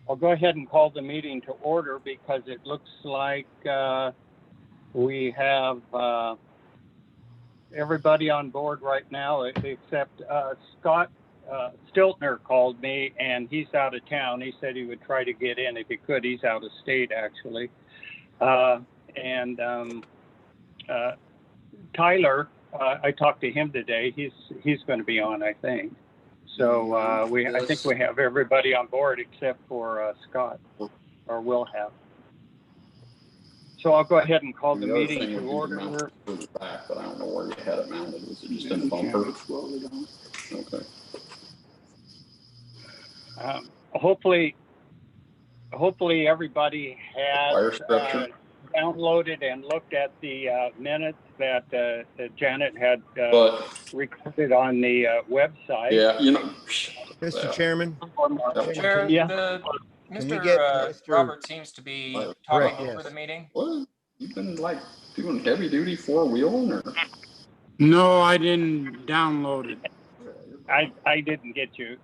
I'll go ahead and call the meeting to order because it looks like we have everybody on board right now except Scott Stiltner called me, and he's out of town. He said he would try to get in if he could. He's out of state, actually. Tyler, I talked to him today. He's going to be on, I think. So I think we have everybody on board except for Scott, or will have. So I'll go ahead and call the meeting to order. Back, but I don't know where you had it mounted. Was it just in the bumper? Okay. Hopefully everybody has downloaded and looked at the minutes that Janet had recorded on the website. Yeah, Mr. Chairman. Chair, yeah. Mr. Robert seems to be talking over the meeting. What? You've been like doing heavy duty four-wheeling, or? No, I didn't download it. I didn't get you.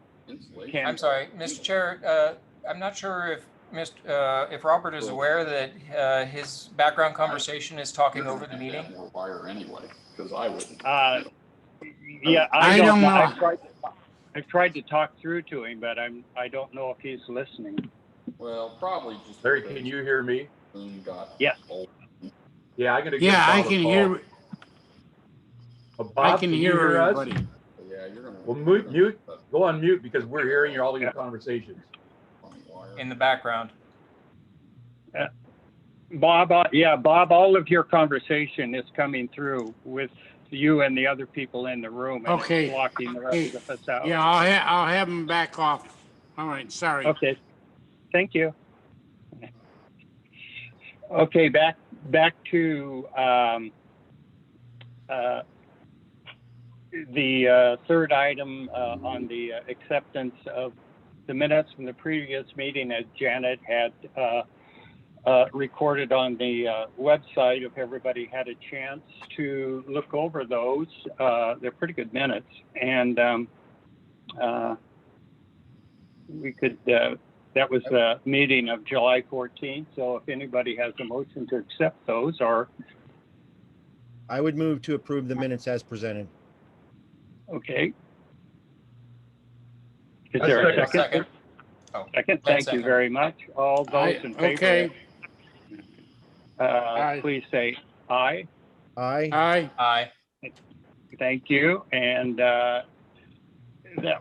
I'm sorry, Mr. Chair. I'm not sure if Robert is aware that his background conversation is talking over the meeting. Wire anyway, because I wouldn't. Yeah, I don't know. I've tried to talk through to him, but I don't know if he's listening. Well, probably just. Larry, can you hear me? Yes. Yeah, I can hear. Bob, I can hear everybody. Yeah, you're gonna. Well, mute. Go on mute because we're hearing all your conversations in the background. Bob, Bob, all of your conversation is coming through with you and the other people in the room. And Okay. It's blocking the rest of us out. Yeah, I'll have them back off. All right, sorry. Okay. Thank you. Okay, back to the third item on the acceptance of the minutes from the previous meeting, as Janet had recorded on the website. If everybody had a chance to look over those, they're pretty good minutes, and we could. That was the meeting of July 14th. So if anybody has a motion to accept those, or I would move to approve the minutes as presented. okay. Is there a second? Second. Oh, second. Thank you very much. All those in favor. Okay. Please say aye. Aye. Aye. Aye. Thank you. And that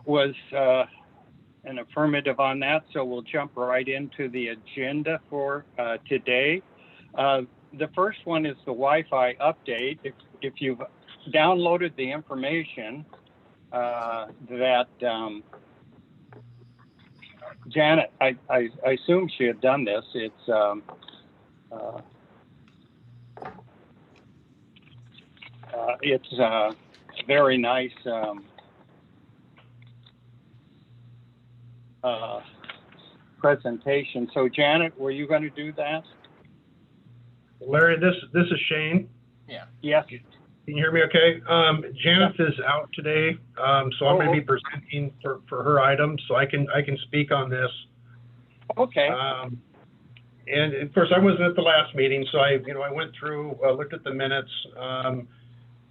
was an affirmative on that. So we'll jump right into the agenda for today. The first one is the Wi-Fi update. If you've downloaded the information that Janet, I assume she had done this. It's very nice presentation. So Janet, were you going to do that? Larry, this is Shane. Yeah. Yes. Can you hear me okay? Janice is out today, so I'm going to be presenting for her item, so I can speak on this. Okay. And of course, I wasn't at the last meeting, so I went through, looked at the minutes, and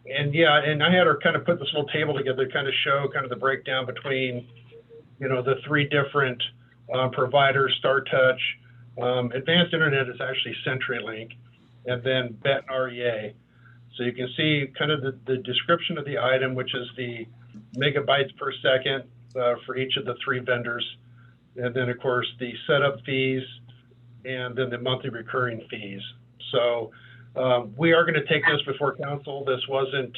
I had her kind of put this little table together to kind of show kind of the breakdown between, the three different providers: StarTouch, Advanced Internet is actually CenturyLink, and then BET and REA. So you can see kind of the description of the item, which is the megabytes per second for each of the three vendors. And then, of course, the setup fees and then the monthly recurring fees. So we are going to take this before council. This wasn't,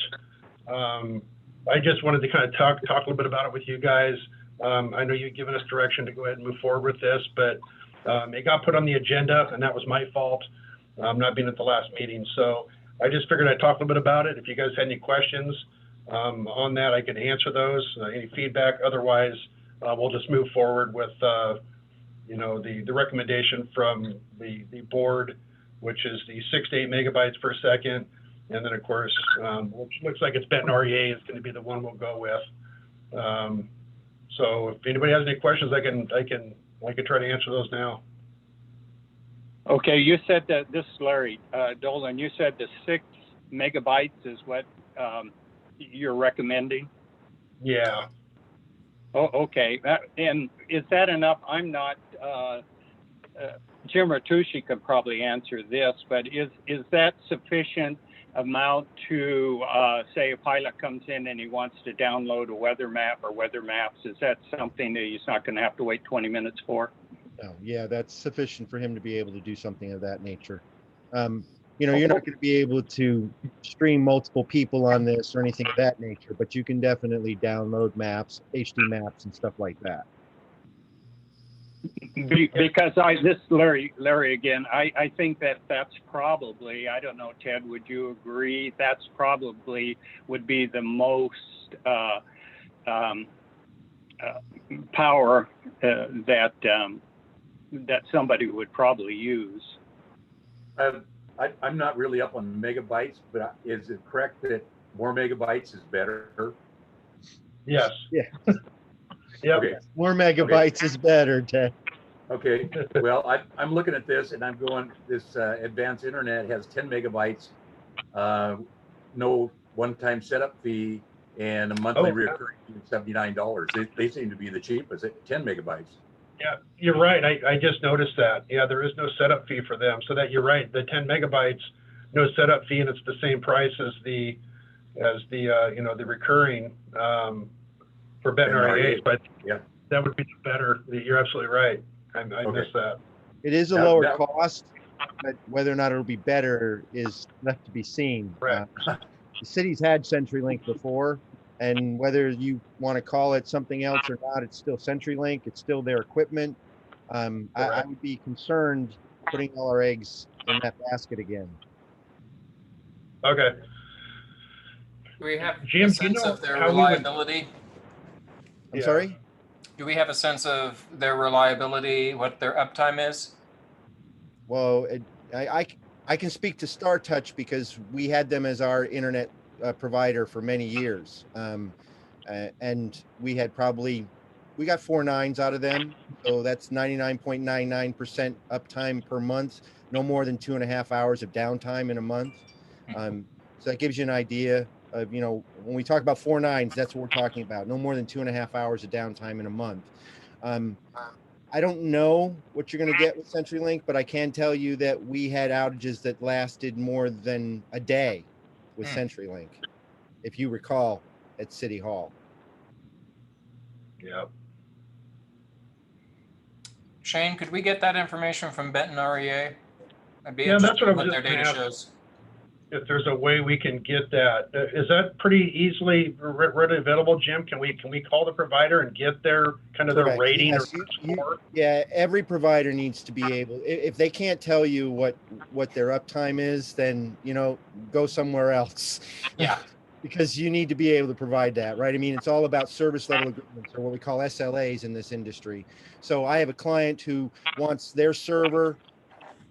I just wanted to kind of talk a little bit about it with you guys. I know you've given us direction to go ahead and move forward with this, but it got put on the agenda, and that was my fault, not being at the last meeting. So I just figured I'd talk a little bit about it. If you guys had any questions on that, I can answer those. Any feedback? Otherwise, we'll just move forward with, the recommendation from the board, which is the 6 to 8 megabytes per second. And then, of course, which looks like it's BET and REA is going to be the one we'll go with. So if anybody has any questions, I can I could try to answer those now. Okay, you said that, this is Larry Dolan, you said the 6 megabytes is what you're recommending? Yeah. Oh, okay. And is that enough? I'm not, Jim Ratucci could probably answer this, but is that sufficient amount to, say a pilot comes in and he wants to download a weather map or weather maps? Is that something that he's not going to have to wait 20 minutes for? No, yeah, that's sufficient for him to be able to do something of that nature. You know, you're not going to be able to stream multiple people on this or anything of that nature, but you can definitely download maps, HD maps, and stuff like that. Because this Larry again, I think that's probably, I don't know, Ted, would you agree? That's probably would be the most power that somebody would probably use. I'm not really up on megabytes, but is it correct that more megabytes is better? Yes. Yeah. Yep. Okay. More megabytes is better, Ted. Okay. Well, I'm looking at this and I'm going, this advanced internet has 10 megabytes, no one-time setup fee, and a monthly recurring fee of $79. They seem to be the cheapest at 10 megabytes. Yeah, you're right. I just noticed that. Yeah, there is no setup fee for them. So that you're right. The 10 megabytes, no setup fee, and it's the same price as the the recurring for Benton REA. But yeah, that would be better. You're absolutely right. I missed that. It is a lower cost, but whether or not it'll be better is left to be seen. Right. The city's had CenturyLink before, and whether you want to call it something else or not, it's still CenturyLink. It's still their equipment. I would be concerned putting all our eggs in that basket again. Okay. Do we have Jim, a do you sense know of their how we would- reliability? I'm sorry? Do we have a sense of their reliability, what their uptime is? Well, I can speak to StarTouch because we had them as our internet provider for many years. And we got 4 9s out of them. So that's 99.99% uptime per month, no more than 2.5 hours of downtime in a month. So that gives you an idea of, when we talk about 4 9s, that's what we're talking about. No more than 2.5 hours of downtime in a month. I don't know what you're going to get with CenturyLink, but I can tell you that we had outages that lasted more than a day with CenturyLink, if you recall, at City Hall. Yeah. Shane, could we get that information from Benton REA? I'd be Yeah, that's interested what I in was what their just gonna data ask. shows. If there's a way we can get that, is that pretty easily readily available, Jim? Can we call the provider and get their kind of their Correct. rating Yes, or score? yeah, every provider needs to be able, if they can't tell you what their uptime is, then, go somewhere else. Yeah. Because you need to be able to provide that, right? I mean, it's all about service level agreements, or what we call SLAs in this industry. So I have a client who wants their server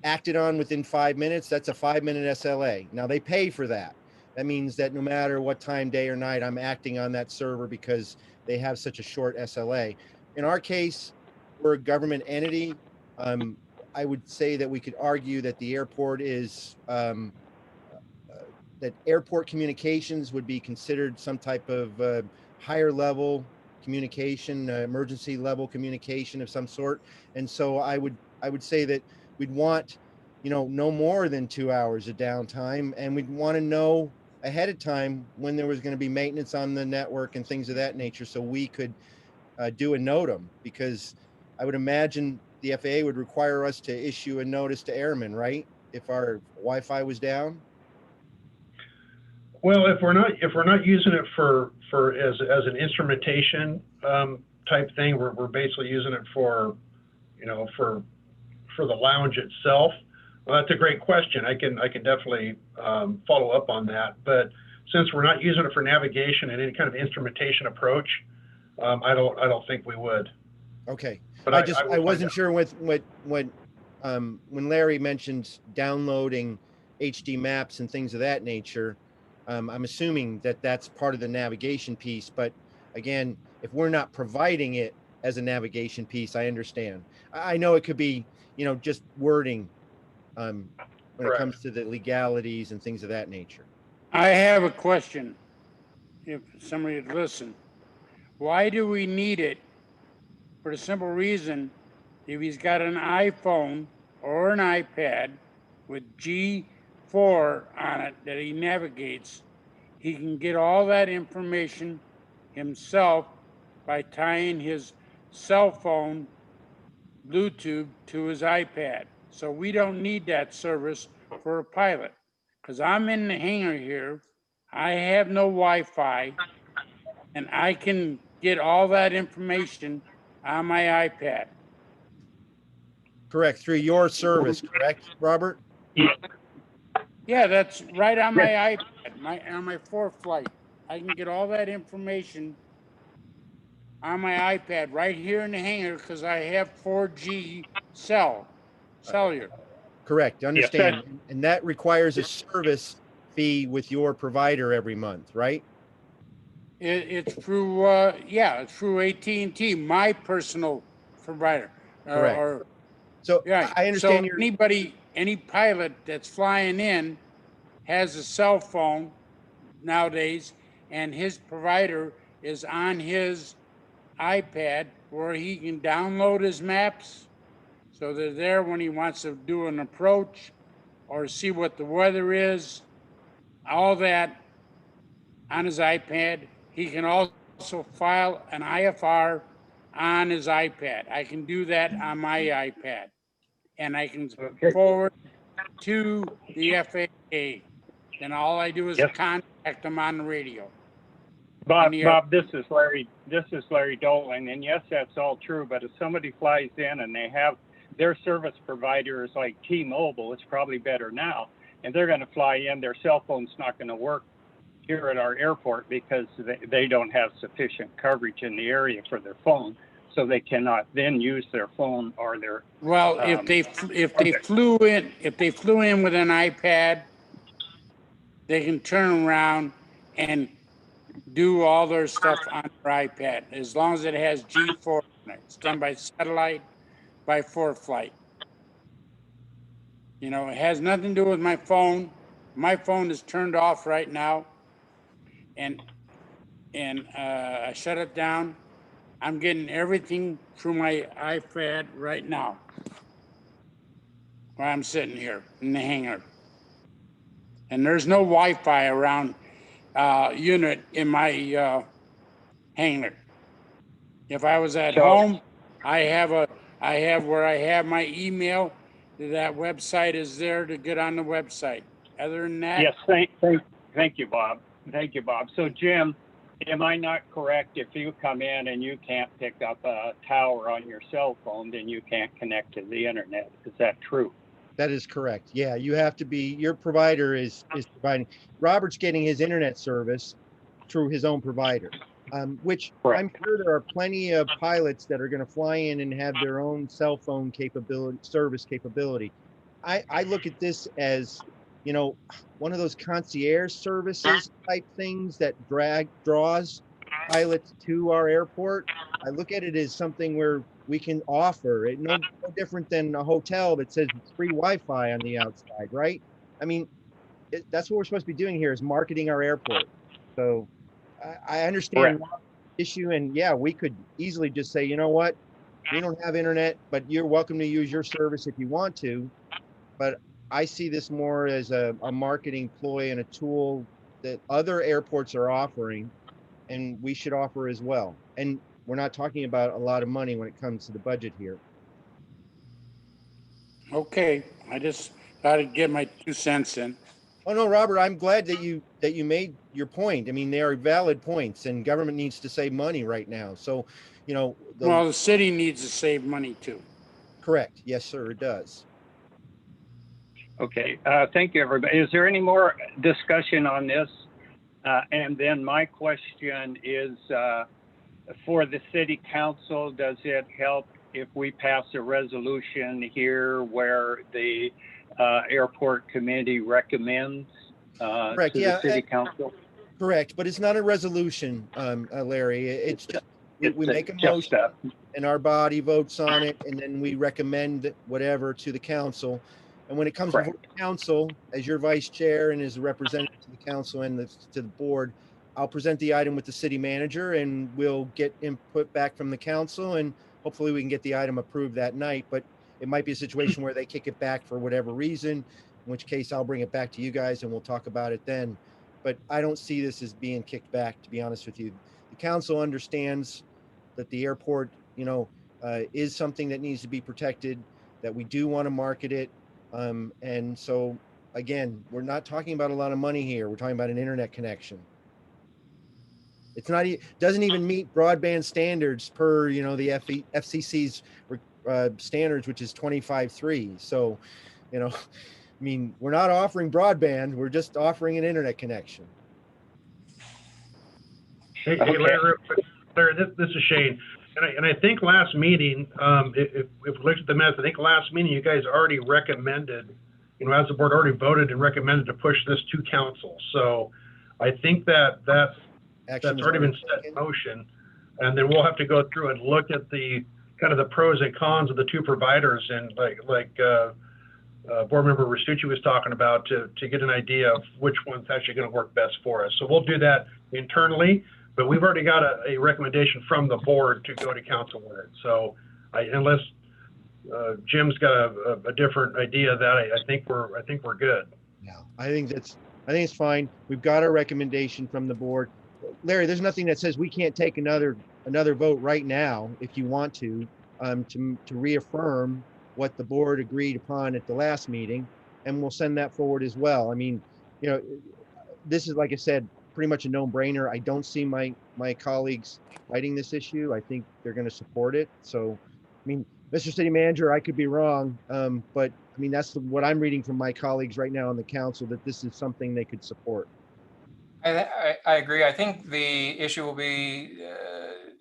acted on within 5 minutes. That's a 5-minute SLA. Now they pay for that. That means that no matter what time, day or night, I'm acting on that server because they have such a short SLA. In our case, we're a government entity. I would say that we could argue that the airport is, that airport communications would be considered some type of higher level communication, emergency level communication of some sort. And so I would say that we'd want, no more than 2 hours of downtime, and we'd want to know ahead of time when there was going to be maintenance on the network and things of that nature, so we could do a NOTAM, because I would imagine the FAA would require us to issue a notice to airmen, right? If our Wi-Fi was down. Well, if we're not using it for as an instrumentation type thing, we're basically using it for the lounge itself. Well, that's a great question. I can definitely follow up on that. But since we're not using it for navigation and any kind of instrumentation approach, I don't think we would. Okay. But I wasn't sure when Larry mentioned downloading HD maps and things of that nature. I'm assuming that that's part of the navigation piece. But again, if we're not providing it, as a navigation piece. I understand. I know it could be, just wording when it Correct. comes to the legalities and things of that nature. I have a question, if somebody would listen. Why do we need it? For the simple reason, if he's got an iPhone or an iPad with G4 on it that he navigates, he can get all that information himself by tying his cell phone Bluetooth to his iPad. So we don't need that service for a pilot. Because I'm in the hangar here, I have no Wi-Fi, and I can get all that information on my iPad. Correct. Through your service, correct, Robert? Yeah, that's right on my iPad, on my fourth flight. I can get all that information on my iPad right here in the hangar because I have 4G cellular. Correct. Understand. Yes, And that requires a service fee with your provider every month, right? It's through, it's through AT&T, my personal provider. Correct. Or So yeah. I understand So any pilot that's flying in has a cell phone nowadays, and his provider is on his iPad where he can download his maps. So they're there when he wants to do an approach or see what the weather is, all that on his iPad. He can also file an IFR on his iPad. I can do that on my iPad. And I can Okay. forward to the FAA. Then all I do is Yes. contact them on the radio. Bob, the- Bob, this is Larry Dolan, and yes, that's all true. But if somebody flies in and they have their service provider is like T-Mobile, it's probably better now, and they're going to fly in, their cell phone's not going to work here at our airport because they don't have sufficient coverage in the area for their phone, so they cannot then use their phone or their. Well, if they flew in with an iPad, they can turn around and do all their stuff on their iPad as long as it has G4 on it. It's done by satellite, by ForeFlight. It has nothing to do with my phone. My phone is turned off right now, and I shut it down. I'm getting everything through my iPad right now, where I'm sitting here in the hangar. And there's no Wi-Fi around unit in my hangar. If I was at home, I have where I have my email. That website is there to get on the website. Other than that, Yes, thank you, Bob. Thank you, Bob. So, Jim, am I not correct? If you come in and you can't pick up a tower on your cell phone, then you can't connect to the internet. Is that true? that is correct. Yeah, you have to be, your provider is providing. Robert's getting his internet service through his own provider, which Correct. I'm sure there are plenty of pilots that are going to fly in and have their own cell phone capability, service capability. I look at this as, one of those concierge services type things that draws pilots to our airport. I look at it as something where we can offer it, no different than a hotel that says free Wi-Fi on the outside, right? I mean, that's what we're supposed to be doing here, is marketing our airport. So I understand the issue, and yeah, we could easily just say, you know what, we don't have internet, but you're welcome to use your service if you want to. But I see this more as a marketing ploy and a tool that other airports are offering, and we should offer as well. And we're not talking about a lot of money when it comes to the budget here. okay. I just thought I'd get my 2 cents in. Oh no, Robert, I'm glad that you made your point. I mean, they are valid points, and government needs to save money right now. So, Well, the city needs to save money too. correct. Yes, sir, it does. Okay. Thank you, everybody. Is there any more discussion on this? And then my question is, for the city council, does it help if we pass a resolution here where the airport committee recommends Correct, to yeah, the city council? Correct, but it's not a resolution, Larry. It's just we make a Jeff motion stuff. and our body votes on it, and then we recommend whatever to the council. And when it comes Correct. before the council, as your vice chair and as a representative to the council and to the board, I'll present the item with the city manager, and we'll get input back from the council, and hopefully we can get the item approved that night. But it might be a situation where they kick it back for whatever reason, in which case I'll bring it back to you guys and we'll talk about it then. But I don't see this as being kicked back, to be honest with you. The council understands that the airport, is something that needs to be protected, that we do want to market it. And so, again, we're not talking about a lot of money here. We're talking about an internet connection. It's not, doesn't even meet broadband standards per, the FCC's standards, which is 25.3. So, I mean, we're not offering broadband. We're just offering an internet connection. Hey, Okay. Larry, this is Shane. And I think last meeting, if we looked at the minutes, I think last meeting you guys already recommended, as the board already voted and recommended to push this to council. So I think that's already been set in motion. And then we'll have to go through and look at the kind of the pros and cons of the two providers, and like board member Restucci was talking about, to get an idea of which one's actually going to work best for us. So we'll do that internally. But we've already got a recommendation from the board to go to council with it. So unless Jim's got a different idea of that, I think we're good. Yeah, I think it's fine. We've got our recommendation from the board. Larry, there's nothing that says we can't take another vote right now if you want to reaffirm what the board agreed upon at the last meeting, and we'll send that forward as well. I mean, this is, like I said, pretty much a no-brainer. I don't see my colleagues fighting this issue. I think they're going to support it. So, I mean, Mr. City Manager, I could be wrong, but I mean, that's what I'm reading from my colleagues right now on the council, that this is something they could support. I agree. I think the issue will be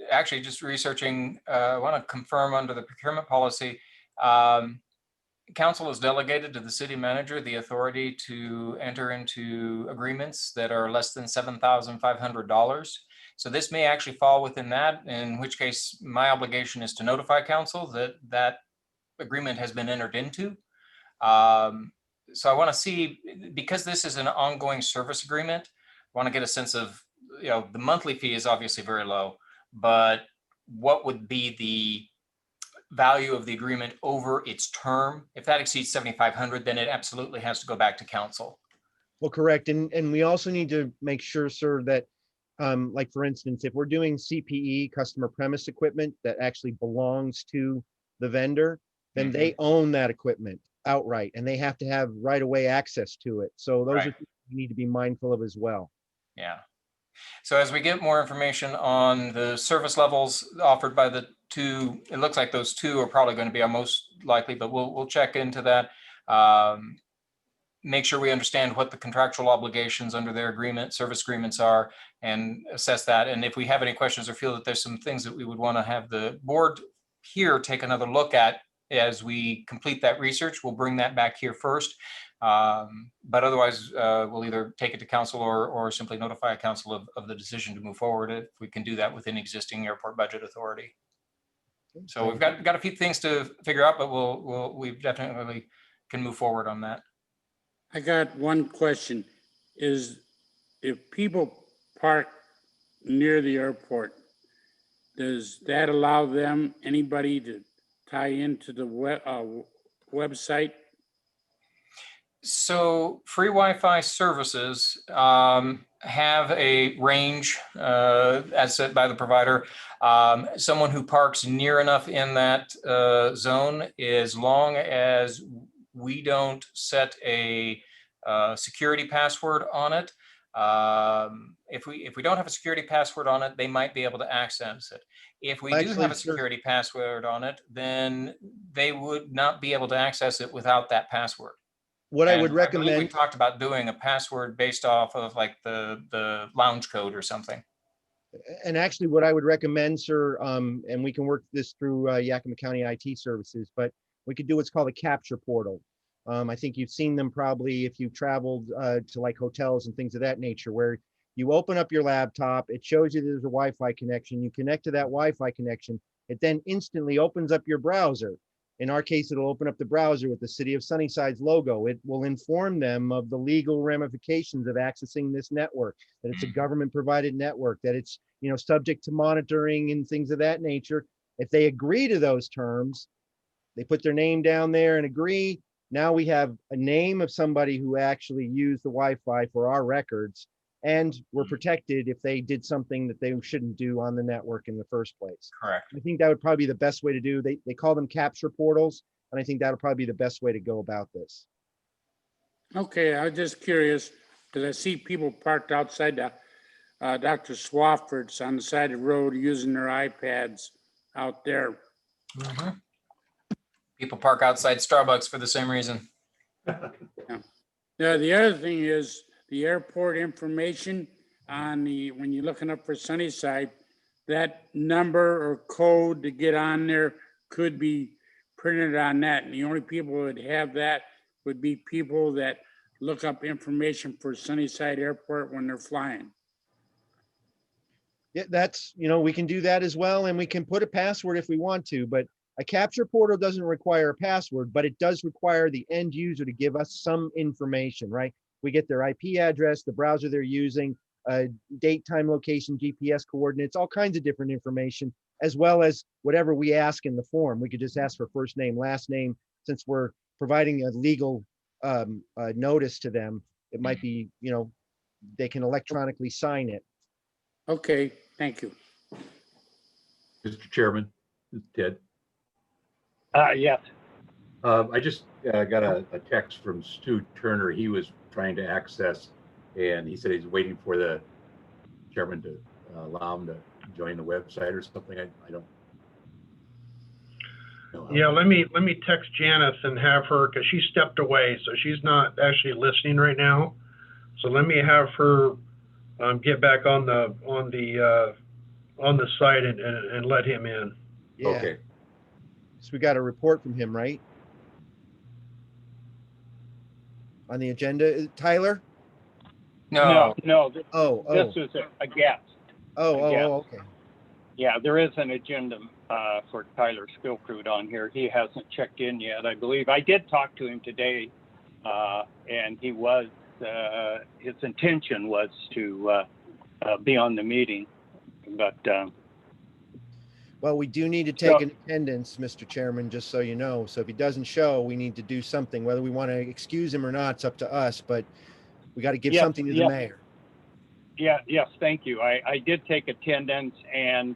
actually just researching. I want to confirm under the procurement policy, council has delegated to the city manager the authority to enter into agreements that are less than $7,500. So this may actually fall within that, in which case my obligation is to notify council that that agreement has been entered into. So I want to see, because this is an ongoing service agreement, I want to get a sense of, the monthly fee is obviously very low, but what would be the value of the agreement over its term? If that exceeds 7,500, then it absolutely has to go back to council. Well, correct. And we also need to make sure, sir, that like, for instance, if we're doing CPE, customer premise equipment, that actually belongs to the vendor, then they own that equipment outright, and they have to have right-of-way access to it. So those are things we need to be mindful of as well. Yeah. So as we get more information on the service levels offered by the two, it looks like those two are probably going to be our most likely, but we'll check into that. Make sure we understand what the contractual obligations under their service agreements are, and assess that. And if we have any questions or feel that there's some things that we would want to have the board here take another look at as we complete that research, we'll bring that back here first. But otherwise, we'll either take it to council or simply notify council of the decision to move forward, if we can do that within existing airport budget authority. So we've got a few things to figure out, but we definitely can move forward on that. I got one question. Is if people park near the airport, does that allow anybody to tie into the website? So free Wi-Fi services have a range as set by the provider. Someone who parks near enough in that zone, as long as we don't set a security password on it. If we don't have a security password on it, they might be able to access it. If we do have a security password on it, then they would not be able to access it without that password. What I would recommend, I believe we talked about doing a password based off of like the lounge code or something. and actually what I would recommend, sir, and we can work this through Yakima County IT services, but we could do what's called a capture portal. I think you've seen them probably if you've traveled to like hotels and things of that nature, where You open up your laptop, it shows you there's a Wi-Fi connection. You connect to that Wi-Fi connection. It then instantly opens up your browser. In our case, it'll open up the browser with the City of Sunnyside's logo. It will inform them of the legal ramifications of accessing this network, that it's a government provided network, that it's, subject to monitoring and things of that nature. If they agree to those terms, they put their name down there and agree. Now we have a name of somebody who actually used the Wi-Fi for our records, and we're protected if they did something that they shouldn't do on the network in the first place. Correct. I think that would probably be the best way to do. They call them capture portals, and I think that'll probably be the best way to go about this. Okay, I was just curious, because I see people parked outside the Dr. Swafford's on the side of the road using their iPads out there. Mhm. People park outside Starbucks for the same reason. Now, the other thing is the airport information on when you're looking up for Sunnyside, that number or code to get on there could be printed on that. And the only people who would have that would be people that look up information for Sunnyside Airport when they're flying. Yeah, that's, we can do that as well. And we can put a password if we want to, but a capture portal doesn't require a password, but it does require the end user to give us some information, right? We get their IP address, the browser they're using, date, time, location, GPS coordinates, all kinds of different information, as well as whatever we ask in the form. We could just ask for first name, last name. Since we're providing a legal notice to them, it might be, they can electronically sign it. Okay, thank you. Mr. Chairman, this is Ted. Yes. I just got a text from Stu Turner. He was trying to access, and he said he's waiting for the chairman to allow him to join the website or something. I don't know. Yeah, let me text Janice and have her, because she stepped away, so she's not actually listening right now. So let me have her get back on the site and let him in. Yeah. Okay. So we got a report from him, right? On the agenda, Tyler? No, This Oh, is a guest. okay. Yeah, there is an agenda for Tyler Skillcrude on here. He hasn't checked in yet, I believe. I did talk to him today, and he was, his intention was to be on the meeting, but Well, we do need to take an attendance, Mr. Chairman, just so you know. So if he doesn't show, we need to do something. Whether we want to excuse him or not, it's up to us, but we got to give something to the mayor. Yeah, yes, thank you. I did take attendance, and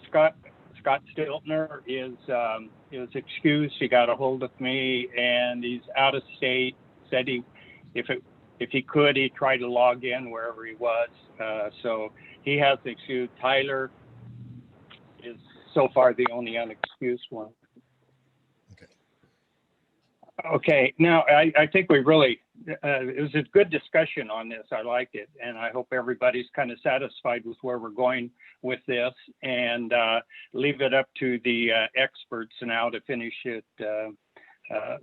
Scott Stiltner is excused. He got a hold of me, and he's out of state. Said if he could, he'd try to log in wherever he was. So he has excused. Tyler is so far the only unexcused one. Okay, now I think we really, it was a good discussion on this. I liked it, and I hope everybody's kind of satisfied with where we're going with this, and leave it up to the experts now to finish it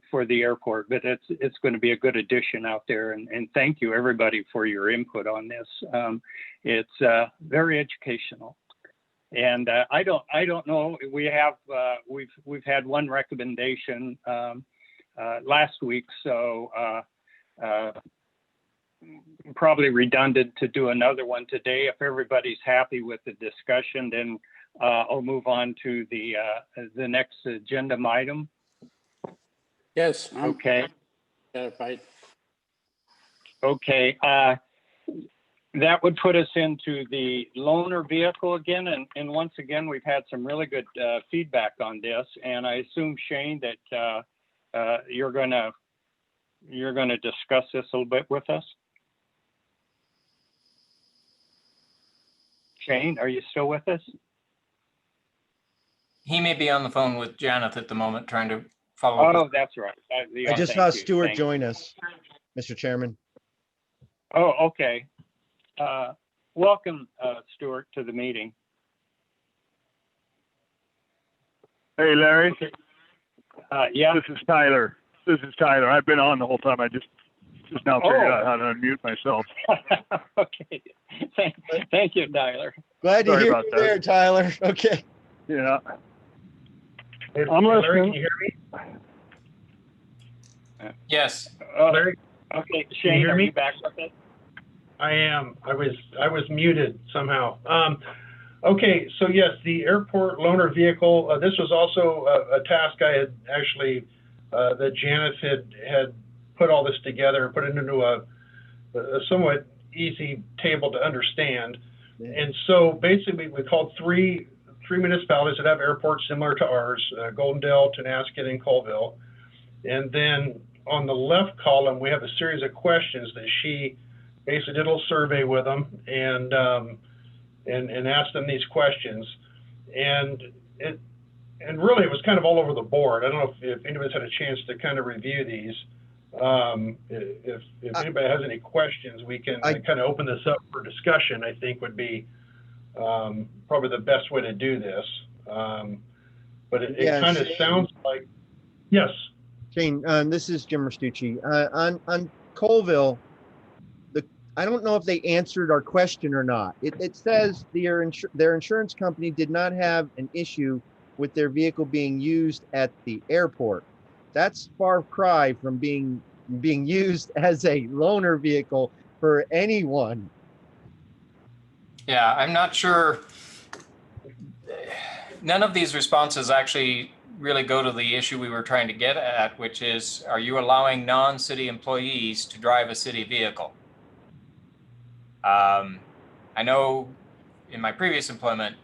for the airport. But it's going to be a good addition out there, and thank you everybody for your input on this. It's very educational. And I don't know. We've had one recommendation last week, so probably redundant to do another one today. If everybody's happy with the discussion, then I'll move on to the next agenda item. Yes. Okay. Satisfied. Okay. That would put us into the loaner vehicle again, and once again, we've had some really good feedback on this, and I assume, Shane, that you're gonna discuss this a little bit with us. Shane, are you still with us? he may be on the phone with Janet at the moment, trying to follow up. Oh, that's right. I just saw Stuart join us, Mr. Chairman. Oh, okay. Welcome, Stuart, to the meeting. Hey, Larry. Yeah. This is Tyler. I've been on the whole time. I just Just now figured Oh. out how to unmute myself. Okay. Thank you, Tyler. Glad to Sorry hear about you that. there, Tyler. Okay. Yeah. Hey, I'm Larry, listening. can you hear me? Yes. Larry? Okay, you Shane, hear are me? you back with us? I am. I was muted somehow. Okay, so yes, the airport loaner vehicle. This was also a task I had actually that Janice had put all this together and put it into a somewhat easy table to understand. Yeah. And so basically, we called three municipalities that have airports similar to ours: Goldendale, Tenasket, and Colville. And then on the left column, we have a series of questions that she basically did a little survey with them and asked them these questions. And really, it was kind of all over the board. I don't know if anybody's had a chance to kind of review these. If anybody has any questions, we can kind of open this up for discussion. I think would be probably the best way to do this. But it kind of sounds like, yes. Shane, this is Jim Restucci. On Colville, I don't know if they answered our question or not. It says their insurance company did not have an issue with their vehicle being used at the airport. That's far cry from being used as a loaner vehicle for anyone. Yeah, I'm not sure. None of these responses actually really go to the issue we were trying to get at, which is, are you allowing non-city employees to drive a city vehicle? I know in my previous employment,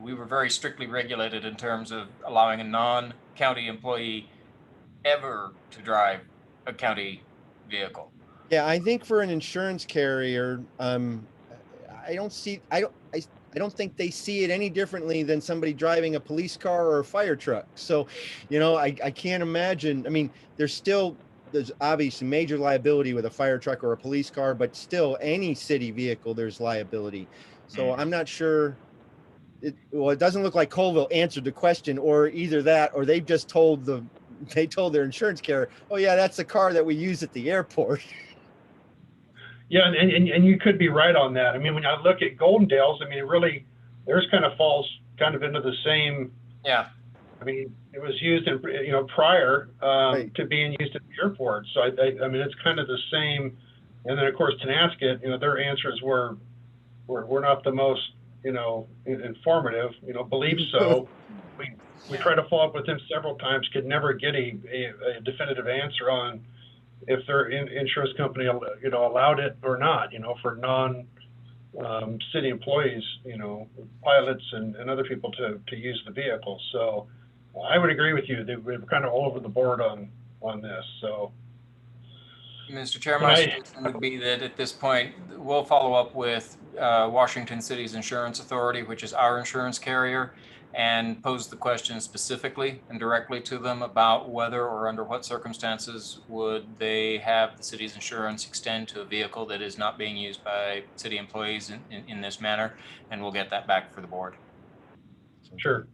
we were very strictly regulated in terms of allowing a non-county employee ever to drive a county vehicle. Yeah, I think for an insurance carrier, I don't think they see it any differently than somebody driving a police car or a fire truck. So, I can't imagine. I mean, there's obviously major liability with a fire truck or a police car, but still any city vehicle, there's liability. So I'm not sure. It doesn't look like Colville answered the question, or either that, or they just told their insurance carrier, oh yeah, that's the car that we use at the airport. Yeah, and you could be right on that. I mean, when I look at Goldendale's, I mean, really, theirs kind of falls kind of into the same. Yeah. I mean, it was used in, prior Right. to being used at the airport. So I mean, it's kind of the same. And then of course Tenasket, their answers were not the most, informative. Believe so. We tried to follow up with them several times, could never get a definitive answer on if their insurance company, allowed it or not, for city employees, pilots and other people to use the vehicle. So I would agree with you. We're kind of all over the board on this. So, Mr. Chair, my suggestion would be that at this point, we'll follow up with Washington City's Insurance Authority, which is our insurance carrier, and pose the question specifically and directly to them about whether or under what circumstances would they have the city's insurance extend to a vehicle that is not being used by city employees in this manner, and we'll get that back for the board. Sure.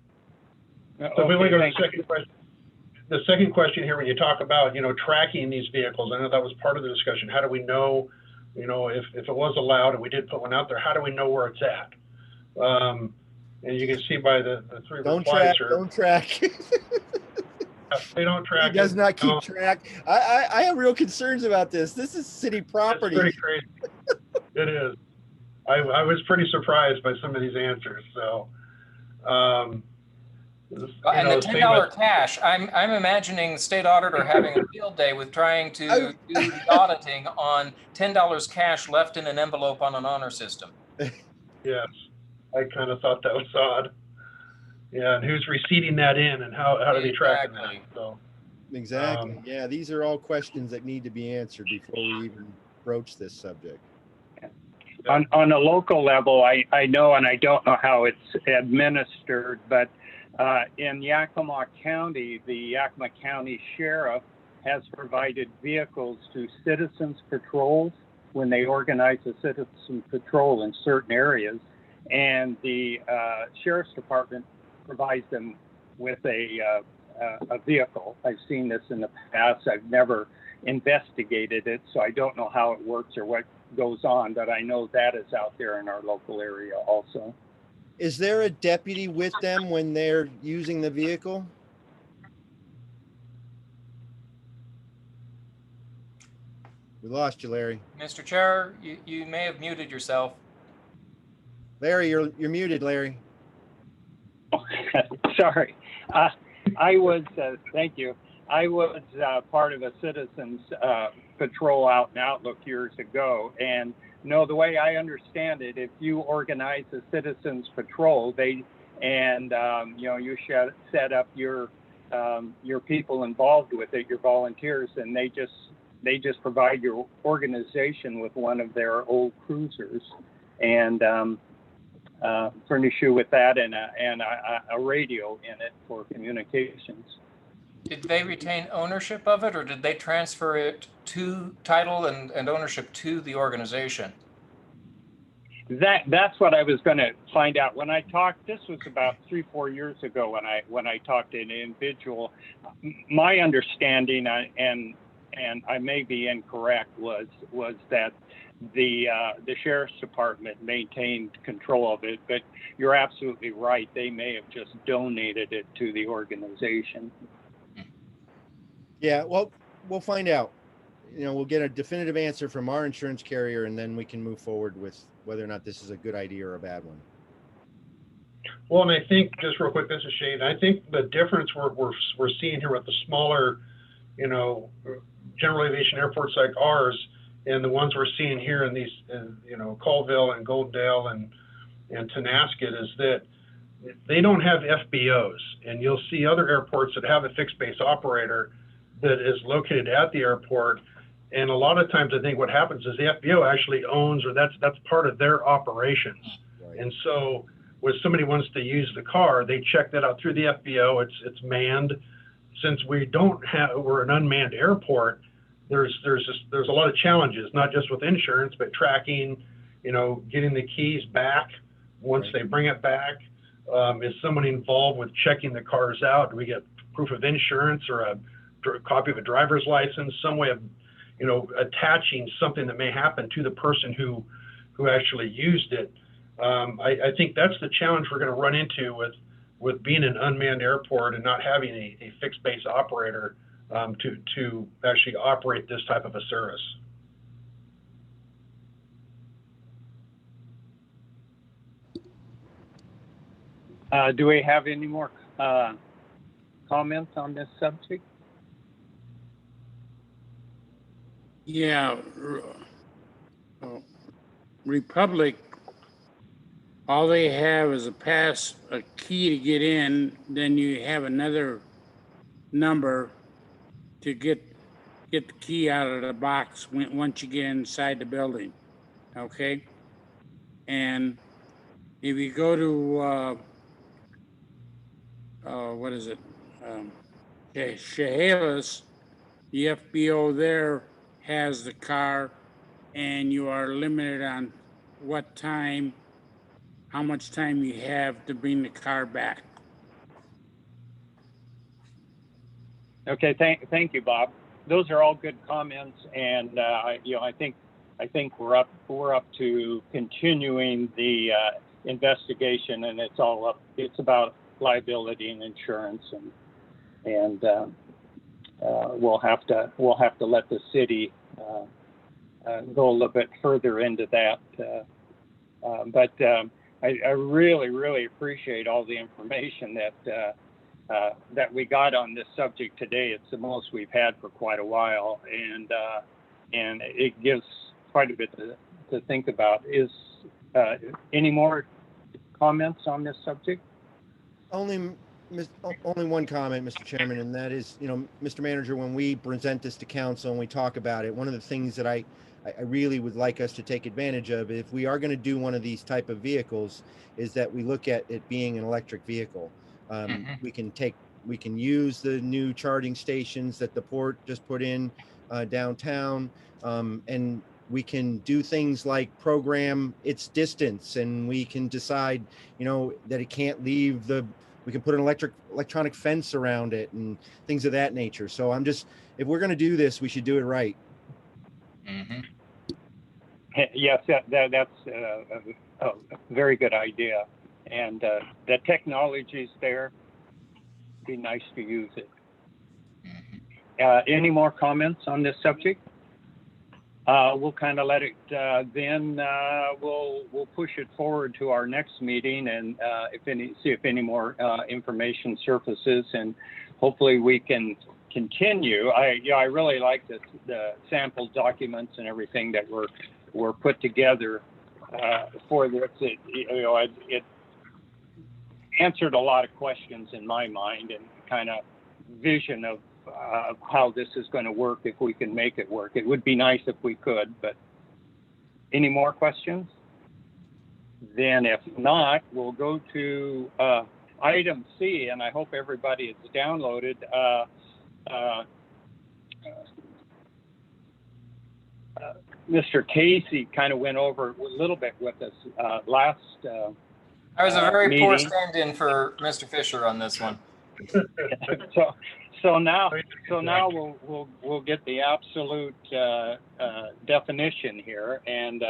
So we want to go to the second question. The second question here, when you talk about, tracking these vehicles, I know that was part of the discussion. How do we know, if it was allowed and we did put one out there, how do we know where it's at? And you can see by the three replies here. Don't track. They don't track. He does not keep track. I have real concerns about this. This is city property. It's pretty crazy. It is. I was pretty surprised by some of these answers. So, and the $10 cash, I'm imagining the state auditor having a field day with trying to do the auditing on $10 cash left in an envelope on an honor system. Yes, I kind of thought that was odd. Yeah, and who's receipting that in, and how do they track that? So, exactly. Yeah, these are all questions that need to be answered before we even broach this subject. On a local level, I know, and I don't know how it's administered, but in Yakima County, the Yakima County Sheriff has provided vehicles to citizens patrols when they organize a citizen patrol in certain areas, and the Sheriff's Department provides them with a a vehicle. I've seen this in the past. I've never investigated it, so I don't know how it works or what goes on, but I know that is out there in our local area also. Is there a deputy with them when they're using the vehicle? We lost you, Larry. Mr. Chair, you may have muted yourself. Larry, you're muted, Larry. Sorry. I was, thank you. I was part of a citizens patrol out in Outlook years ago. And no, the way I understand it, if you organize a citizens patrol, you should set up your people involved with it, your volunteers, and they just provide your organization with one of their old cruisers and furnish you with that and a radio in it for communications. Did they retain ownership of it, or did they transfer it to title and ownership to the organization? That's what I was going to find out. When I talked, this was about 3-4 years ago when I talked to an individual. My understanding, and I may be incorrect, was that the sheriff's department maintained control of it, but you're absolutely right. They may have just donated it to the organization. Yeah, well, we'll find out. We'll get a definitive answer from our insurance carrier, and then we can move forward with whether or not this is a good idea or a bad one. Well, and I think, just real quick, this is Shane. I think the difference we're seeing here with the smaller, general aviation airports like ours, and the ones we're seeing here in these, Colville and Goldendale and Tonasket, is that they don't have FBOs. And you'll see other airports that have a fixed base operator that is located at the airport. And a lot of times I think what happens is the FBO actually owns, or that's part of their operations. Right. And so when somebody wants to use the car, they check that out through the FBO. It's manned. Since we're an unmanned airport, there's a lot of challenges, not just with insurance, but tracking, getting the keys back once they bring it back. Is someone involved with checking the cars out? Do we get proof of insurance or a copy of a driver's license, some way of, attaching something that may happen to the person who actually used it? I think that's the challenge we're going to run into with being an unmanned airport and not having a fixed base operator to actually operate this type of a service. Do we have any more comments on this subject? Yeah, Republic, all they have is a key to get in, then you have another number to get the key out of the box once you get inside the building, okay? And if you go to, what is it? Chehalis, the FBO there has the car, and you are limited on how much time you have to bring the car back. Okay, thank you, Bob. Those are all good comments, and I think we're up to continuing the investigation, and it's about liability and insurance, and we'll have to let the city go a little bit further into that. But I really appreciate all the information that we got on this subject today. It's the most we've had for quite a while, and it gives quite a bit to think about. Is any more comments on this subject? Only one comment, Mr. Chairman, and that is, Mr. Manager, when we present this to council and we talk about it, one of the things that I really would like us to take advantage of, if we are going to do one of these type of vehicles, is that we look at it being an electric vehicle. We can use the new charging stations that the port just put in downtown, and we can do things like program its distance, and we can decide, that it can't leave the We can put an electronic fence around it and things of that nature. So if we're going to do this, we should do it right. Mhm. Yes, that's a very good idea. And the technology's there. Be nice to use it. Any more comments on this subject? We'll kind of let it, then we'll push it forward to our next meeting and see if any more information surfaces, and hopefully we can continue. I really like the sample documents and everything that were put together for this. It answered a lot of questions in my mind and kind of vision of how this is going to work if we can make it work. It would be nice if we could, but any more questions? Then if not, we'll go to item C, and I hope everybody has downloaded Mr. Casey kind of went over a little bit with us last I was a very poor meeting. stand-in for Mr. Fisher on this one. So now we'll get the absolute definition here. And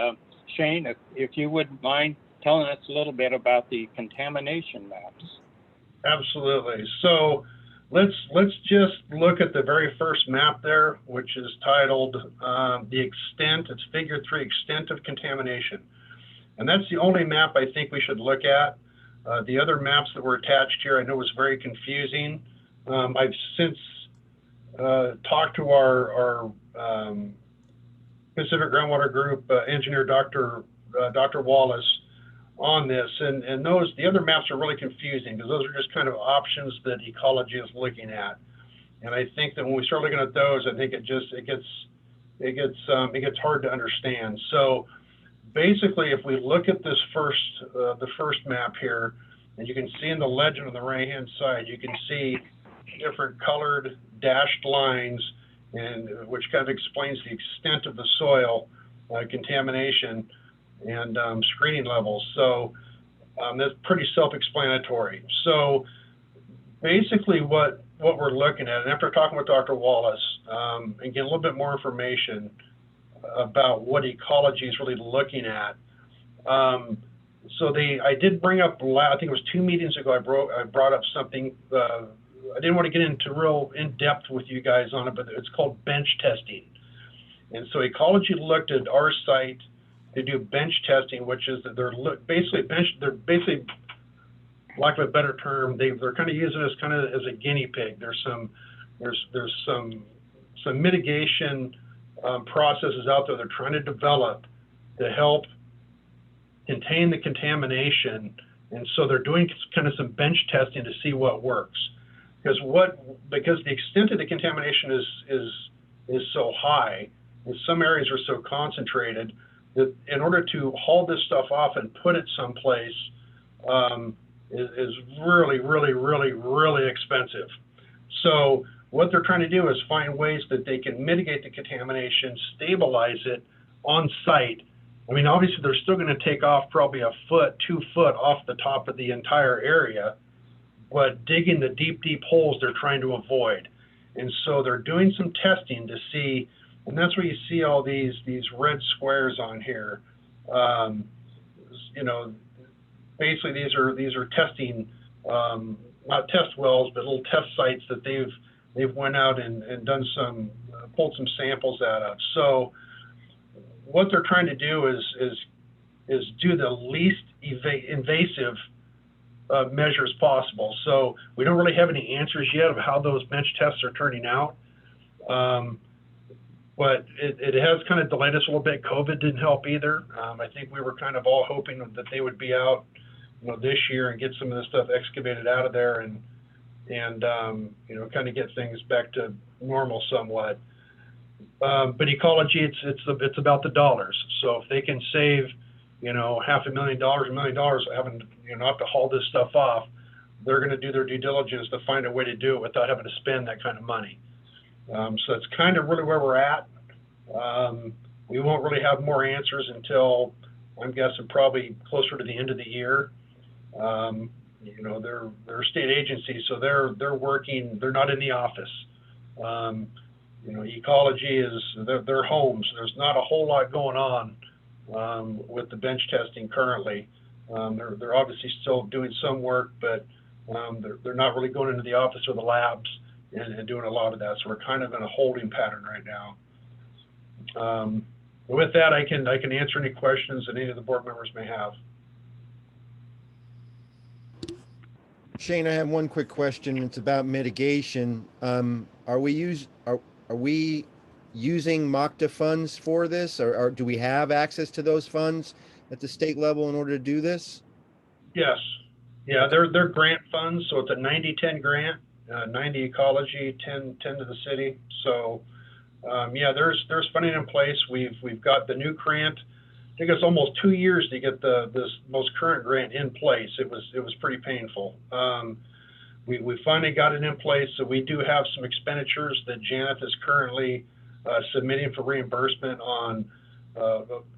Shane, if you wouldn't mind telling us a little bit about the contamination maps. Absolutely. So let's just look at the very first map there, which is titled the extent. It's Figure 3, extent of contamination. And that's the only map I think we should look at. The other maps that were attached here, I know was very confusing. I've since talked to our Pacific Groundwater Group engineer, Dr. Wallace, on this, and the other maps are really confusing because those are just kind of options that ecology is looking at. And I think that when we start looking at those, I think it gets hard to understand. So basically, if we look at this the first map here, and you can see in the legend on the right-hand side, you can see different colored dashed lines, and which kind of explains the extent of the soil contamination and screening levels. So that's pretty self-explanatory. So basically, what we're looking at, and after talking with Dr. Wallace and getting a little bit more information about what ecology is really looking at. I did bring up, I think it was 2 meetings ago, I brought up something, I didn't want to get into real in-depth with you guys on it, but it's called bench testing. And so ecology looked at our site to do bench testing, which is that they're basically, lack of a better term, they're kind of using us kind of as a guinea pig. There's some mitigation processes out there they're trying to develop to help contain the contamination, and so they're doing kind of some bench testing to see what works. Because the extent of the contamination is so high, and some areas are so concentrated that in order to haul this stuff off and put it someplace is really, really, really, really expensive. So what they're trying to do is find ways that they can mitigate the contamination, stabilize it on site. I mean, obviously they're still going to take off probably 1 foot, 2 foot off the top of the entire area, but digging the deep, deep holes they're trying to avoid. And so they're doing some testing to see, and that's where you see all these red squares on here. You know, basically these are testing, not test wells, but little test sites that they've went out and done pulled some samples out of. So what they're trying to do is do the least invasive measures possible. So we don't really have any answers yet of how those bench tests are turning out. But it has kind of delayed us a little bit. COVID didn't help either. I think we were kind of all hoping that they would be out, you know, this year and get some of this stuff excavated out of there and you know, kind of get things back to normal somewhat. But ecology, it's about the dollars. So if they can save, you know, $500,000, $1 million having, you know, not to haul this stuff off, they're going to do their due diligence to find a way to do it without having to spend that kind of money. So that's kind of really where we're at. We won't really have more answers until, I'm guessing, probably closer to the end of the year. you know, they're state agencies, so they're working. They're not in the office. You know, ecology is their homes. There's not a whole lot going on with the bench testing currently. They're obviously still doing some work, but they're not really going into the office or the labs and doing a lot of that. So we're kind of in a holding pattern right now. With that, I can answer any questions that any of the board members may have. Shane, I have one quick question. It's about mitigation. Are we using MOCTA funds for this, or do we have access to those funds at the state level in order to do this? Yes. Yeah, they're grant funds, so it's a 90-10 grant, 90 ecology, 10 to the city. So yeah, there's funding in place. We've got the new grant. I think it's almost 2 years to get this most current grant in place. It was pretty painful. We finally got it in place, so we do have some expenditures that Janeth is currently submitting for reimbursement on,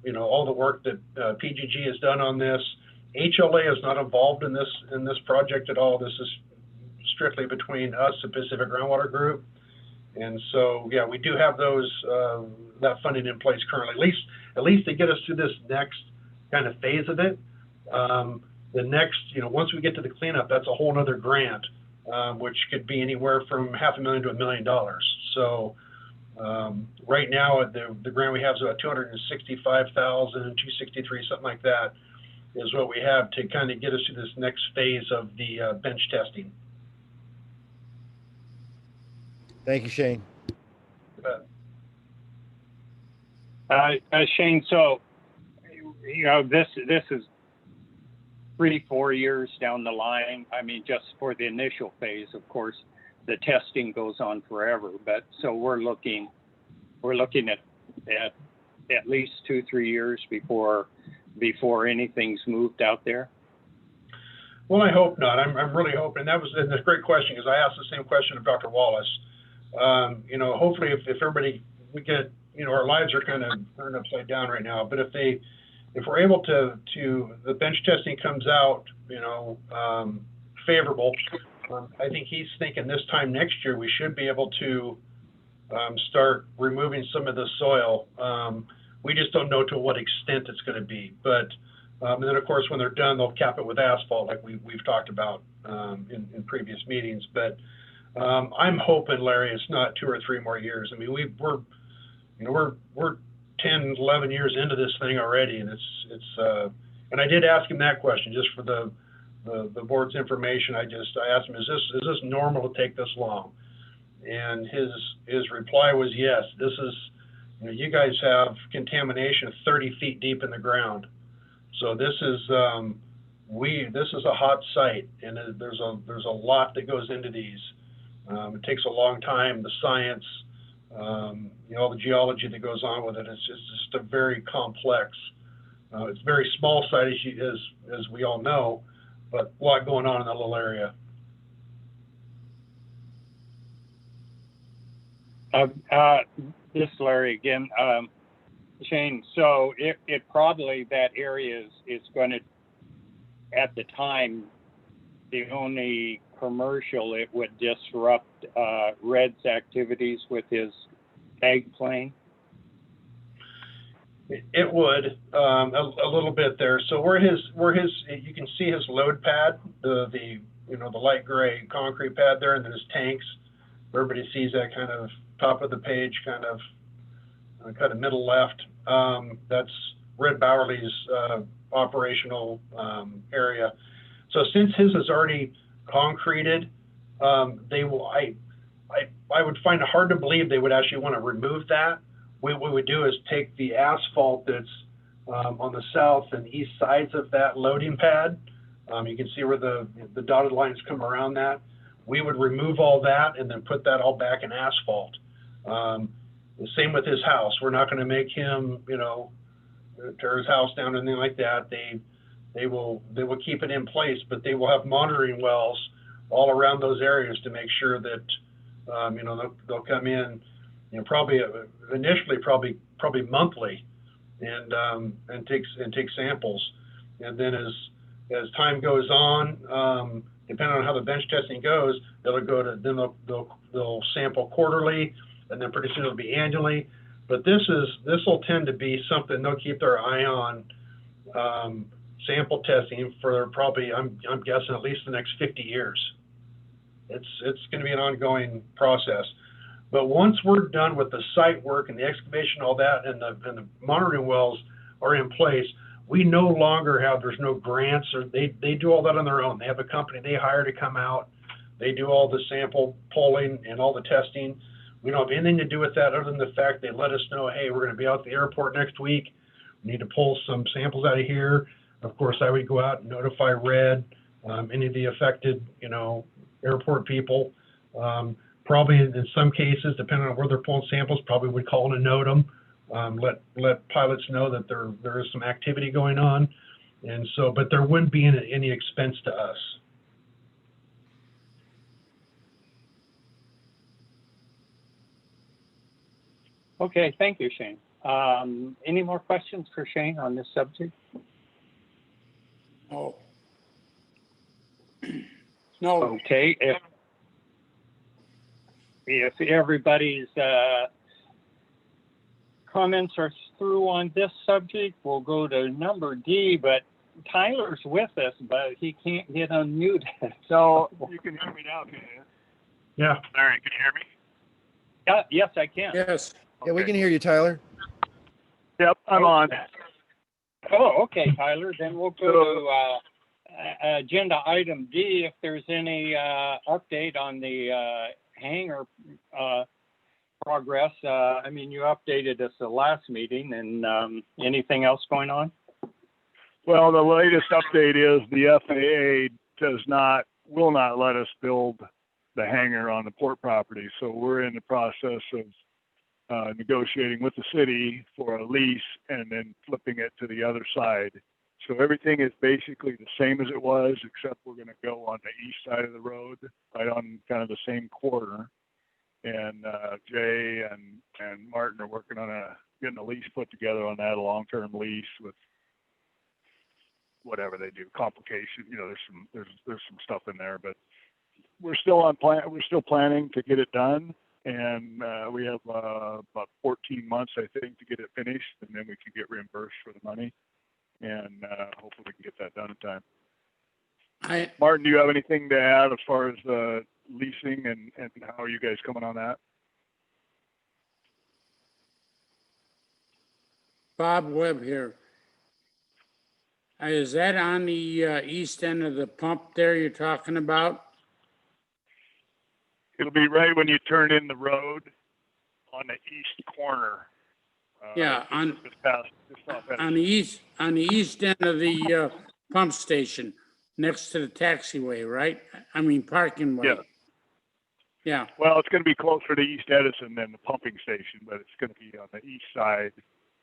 you know, all the work that PGG has done on this. HLA is not involved in this project at all. This is strictly between us, the Pacific Groundwater Group, and so yeah, we do have those that funding in place currently. At least to get us through this next kind of phase of it. The next, you know, once we get to the cleanup, that's a whole nother grant, which could be anywhere from $500,000 to $1 million. So right now, the grant we have is about $265,000, $263,000, something like that, is what we have to kind of get us through this next phase of the bench testing. Thank you, Shane. You bet. Shane, so, you know, this is 3-4 years down the line. I mean, just for the initial phase, of course, the testing goes on forever. But so we're looking at least 2-3 years before anything's moved out there. Well, I hope not. I'm really hoping. That's a great question, because I asked the same question of Dr. Wallace. You know, hopefully if everybody, we get, you know, our lives are kind of turned upside down right now, but if we're able to the bench testing comes out, you know, favorable, I think he's thinking this time next year we should be able to start removing some of the soil. We just don't know to what extent it's going to be, but and then of course when they're done, they'll cap it with asphalt, like we've talked about in previous meetings. But I'm hoping, Larry, it's not 2 or 3 more years. I mean, we're 10, 11 years into this thing already, and it's and I did ask him that question just for the board's information. I asked him, is this normal to take this long? And his reply was yes. This is, you know, you guys have contamination 30 feet deep in the ground, so this is a hot site, and there's a lot that goes into these. It takes a long time. The science, you know, all the geology that goes on with it. It's just a very complex. It's a very small site, as we all know, but a lot going on in that little area. This is Larry again. Shane, so it probably, that area is going to, at the time, the only commercial, it would disrupt Red's activities with his ag plane. It would a little bit there. So where his you can see his load pad, the you know, the light gray concrete pad there, and then his tanks. Everybody sees that kind of top of the page, kind of middle left. That's Red Bowerly's operational area. So since his is already concreted, they will. I would find it hard to believe they would actually want to remove that. What we would do is take the asphalt that's on the south and east sides of that loading pad. You can see where the dotted lines come around that. We would remove all that and then put that all back in asphalt. The same with his house. We're not going to make him, you know, tear his house down or anything like that. They will keep it in place, but they will have monitoring wells all around those areas to make sure that you know, they'll come in, you know, probably initially probably monthly, and take samples, and then as as time goes on, depending on how the bench testing goes, they'll go to, then they'll sample quarterly, and then pretty soon it'll be annually. But this will tend to be something they'll keep their eye on, sample testing for probably, I'm guessing at least the next 50 years. It's going to be an ongoing process. But once we're done with the site work and the excavation, all that, and the monitoring wells are in place, we no longer have, there's no grants, or they do all that on their own. They have a company they hire to come out. They do all the sample polling and all the testing. We don't have anything to do with that other than the fact they let us know, hey, we're going to be out at the airport next week. We need to pull some samples out of here. Of course, I would go out and notify RED, any of the affected, airport people. Probably in some cases, depending on where they're pulling samples, probably would call and note them, let pilots know that there is some activity going on. And so, but there wouldn't be any expense to us. Okay, thank you, Shane. Any more questions for Shane on this subject? Oh. No. Okay, if everybody's comments are through on this subject, we'll go to number D, but Tyler's with us, but he can't get unmuted. So you can hear me now, can you? Yeah. Larry, can you hear me? Yeah, yes, I can. Yes. Yeah, we can hear you, Tyler. Yep, I'm on. Oh, okay, Tyler. Then we'll go to agenda item D. If there's any update on the hangar progress. I mean, you updated us the last meeting, and anything else going on? Well, the latest update is the FAA will not let us build the hangar on the port property. So we're in the process of negotiating with the city for a lease and then flipping it to the other side. So everything is basically the same as it was, except we're going to go on the east side of the road, right on kind of the same corner. And Jay and Martin are working on getting a lease put together on that, a long-term lease with whatever they do, complication. There's some stuff in there, but we're still on plan. We're still planning to get it done, and we have about 14 months, I think, to get it finished, and then we can get reimbursed for the money, and hopefully we can get that done in time. Martin, do you have anything to add as far as leasing and how are you guys coming on that? Bob Webb here. Is that on the east end of the pump there you're talking about? It'll be right when you turn in the road on the east corner. Yeah, on the east end of the pump station, next to the taxiway, right? I mean parking way. Yeah. Yeah. Well, it's going to be closer to East Edison than the pumping station, but it's going to be on the east side,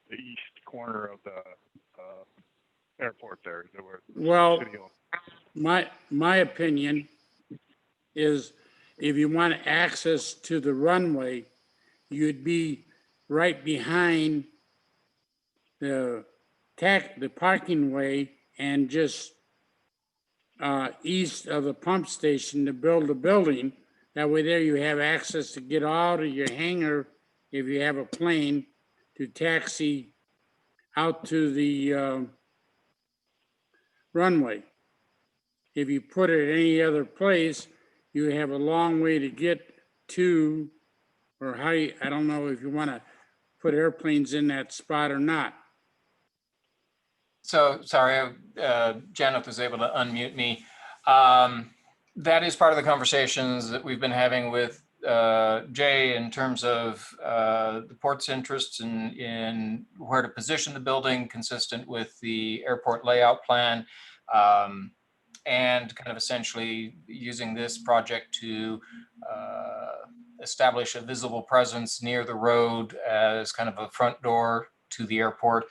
the east corner of the airport there. Well, my opinion is if you want access to the runway, you'd be right behind the parking way and just east of the pump station to build a building. That way there you have access to get out of your hangar if you have a plane to taxi out to the runway. If you put it any other place, you have a long way to get to, or I don't know if you want to put airplanes in that spot or not. So, sorry, Janet was able to unmute me. That is part of the conversations that we've been having with Jay in terms of the port's interests in where to position the building consistent with the airport layout plan, and kind of essentially using this project to establish a visible presence near the road as kind of a front door to the airport.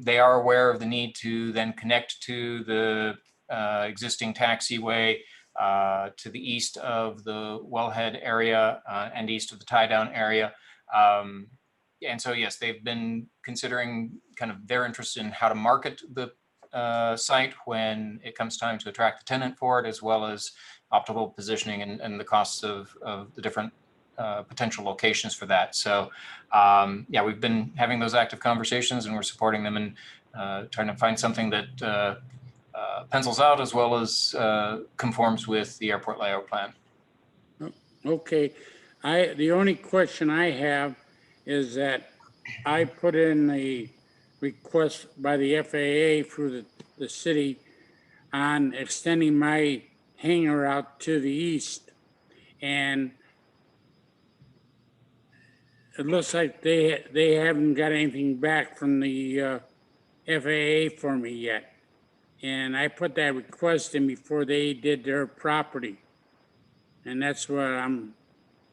They are aware of the need to then connect to the existing taxiway to the east of the wellhead area and east of the tie-down area. And so, yes, they've been considering kind of their interest in how to market the site when it comes time to attract the tenant for it, as well as optimal positioning and the costs of the different potential locations for that. So yeah, we've been having those active conversations, and we're supporting them and trying to find something that pencils out as well as conforms with the airport layout plan. Okay, the only question I have is that I put in a request by the FAA through the city on extending my hangar out to the east. And it looks like they haven't got anything back from the FAA for me yet. And I put that request in before they did their property. And that's what I'm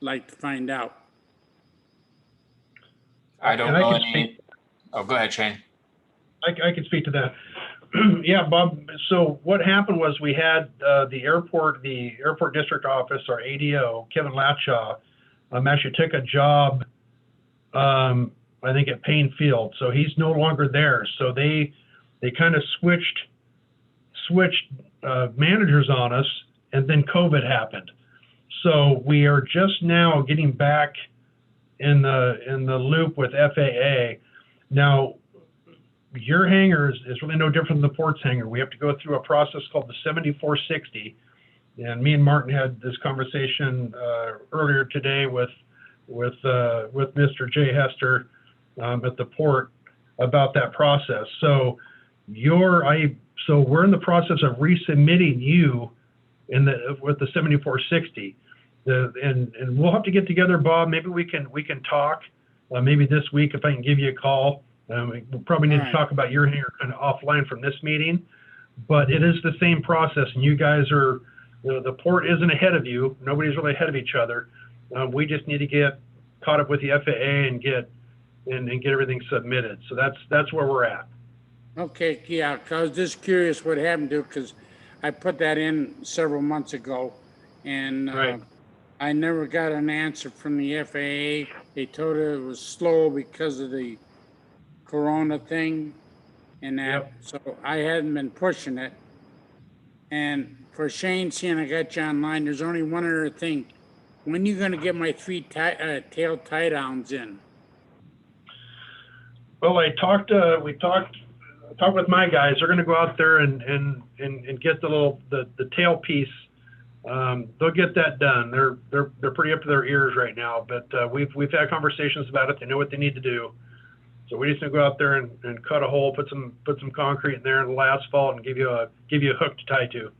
like to find out. I don't And I know can any. Oh, go ahead, Shane. I can speak to that. Yeah, Bob. So what happened was we had the airport district office, our ADO, Kevin Latshaw, actually took a job, I think at Payne Field. So he's no longer there. So they kind of switched managers on us, and then COVID happened. So we are just now getting back in the loop with FAA. Now, your hangar is really no different than the port's hangar. We have to go through a process called the 7460. And me and Martin had this conversation earlier today with Mr. Jay Hester at the port about that process. So we're in the process of resubmitting you with the 7460. And we'll have to get together, Bob. Maybe we can talk. Maybe this week if I can give you a call. We'll probably need to talk about your hangar kind of offline from this meeting. But it is the same process, and you guys are. The port isn't ahead of you. Nobody's really ahead of each other. We just need to get caught up with the FAA and get everything submitted. So that's where we're at. Okay, yeah, I was just curious what happened to it, because I put that in several months ago, and Right. I never got an answer from the FAA. They told it was slow because of the Corona thing and that. Yep. So I hadn't been pushing it. And for Shane, seeing I got you online, there's only one other thing. When are you going to get my three tail tie downs in? Well, we talked with my guys. They're going to go out there and get the tail piece. They'll get that done. They're pretty up to their ears right now, but we've had conversations about it. They know what they need to do. So we just need to go out there and cut a hole, put some concrete in there and lay asphalt, and give you a hook to tie to.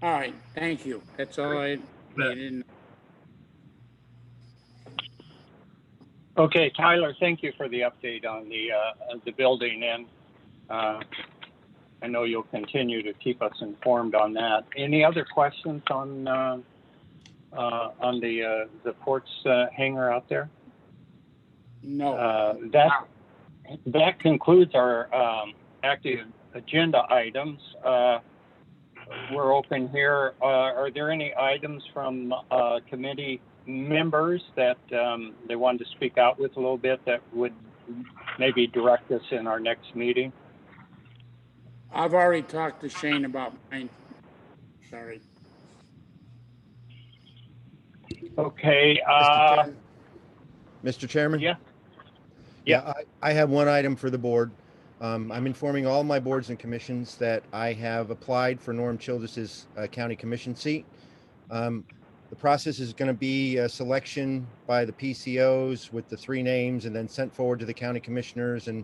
All right, thank you. That's all I needed. Okay, Tyler, thank you for the update on the building, and I know you'll continue to keep us informed on that. Any other questions on the port's hangar out there? No. That concludes our active agenda items. We're open here. Are there any items from committee members that they wanted to speak out with a little bit that would maybe direct us in our next meeting? I've already talked to Shane about mine. Sorry. Okay. Mr. Chairman? Yeah. Yeah, I have one item for the board. I'm informing all my boards and commissions that I have applied for Norm Childress's county commission seat. The process is going to be a selection by the PCOs with the 3 names, and then sent forward to the county commissioners. And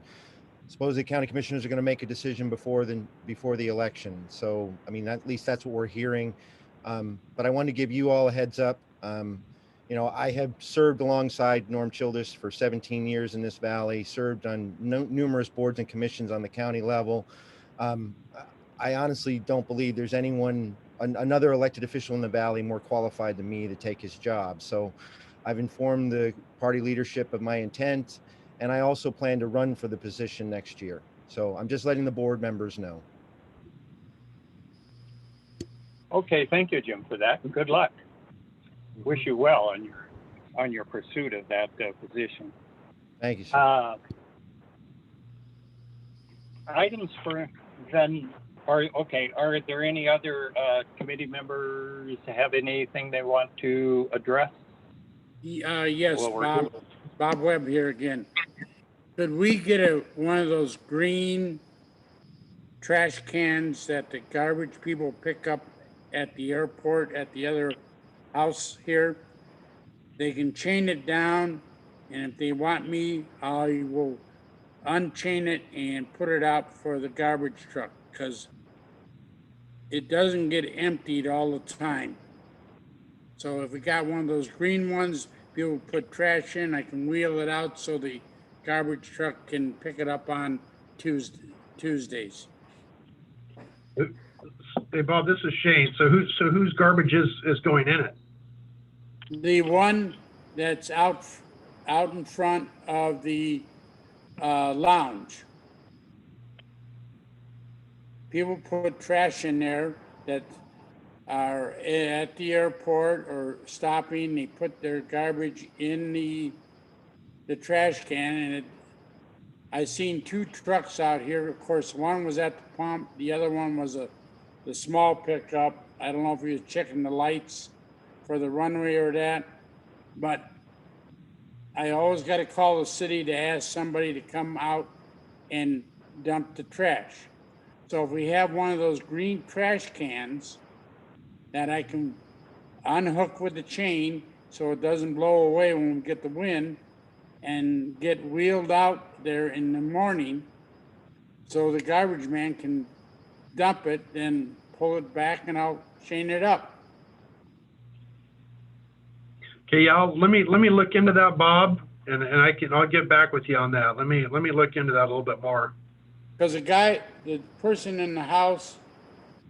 suppose the county commissioners are going to make a decision before the election. So, I mean, at least that's what we're hearing. But I want to give you all a heads up. You know, I have served alongside Norm Childress for 17 years in this valley, served on numerous boards and commissions on the county level. I honestly don't believe there's another elected official in the valley more qualified than me to take his job. So I've informed the party leadership of my intent, and I also plan to run for the position next year. So I'm just letting the board members know. Okay, thank you, Jim, for that, and good luck. Wish you well on your pursuit of that position. Thank you, sir. Items for then, are there any other committee members have anything they want to address? Yes, Well, we're Bob Webb here again. Could we get one of those green trash cans that the garbage people pick up at the airport at the other house here? They can chain it down, and if they want me, I will unchain it and put it out for the garbage truck, because it doesn't get emptied all the time. So if we got one of those green ones, people put trash in, I can wheel it out so the garbage truck can pick it up on Tuesdays. Hey, Bob, this is Shane. So whose garbage is going in it? The one that's out in front of the lounge. People put trash in there that are at the airport or stopping. They put their garbage in the trash can, and I seen 2 trucks out here. Of course, one was at the pump. The other one was the small pickup. I don't know if he was checking the lights for the runway or that, but I always got to call the city to ask somebody to come out and dump the trash. So if we have one of those green trash cans that I can unhook with the chain so it doesn't blow away when we get the wind, and get wheeled out there in the morning so the garbage man can dump it, then pull it back and I'll chain it up. Okay, yeah, let me look into that, Bob, and I'll get back with you on that. Let me look into that a little bit more. Because the person in the house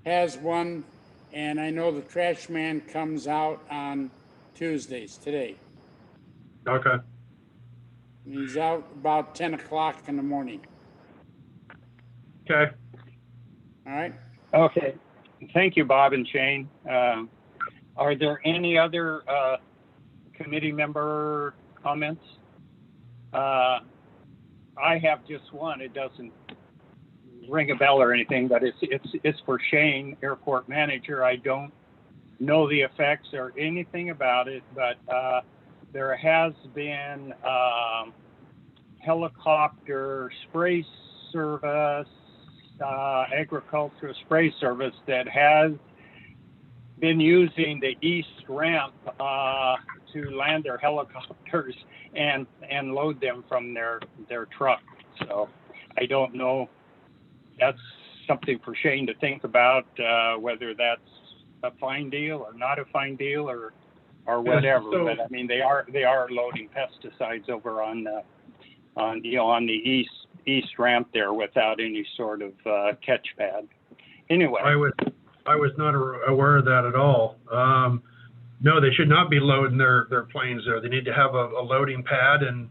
has one, and I know the trash man comes out on Tuesdays today. Okay. He's out about 10 o'clock in the morning. Okay. All right. Okay. Thank you, Bob and Shane. Are there any other committee member comments? I have just one. It doesn't ring a bell or anything, but it's for Shane, airport manager. I don't know the effects or anything about it, but there has been helicopter spray service, agricultural spray service that has been using the east ramp to land their helicopters and load them from their truck. So I don't know. That's something for Shane to think about, whether that's a fine deal or not a fine deal or whatever. So, but I mean, they are loading pesticides over on the east ramp there without any sort of catch pad. Anyway, I was not aware of that at all. No, they should not be loading their planes there. They need to have a loading pad and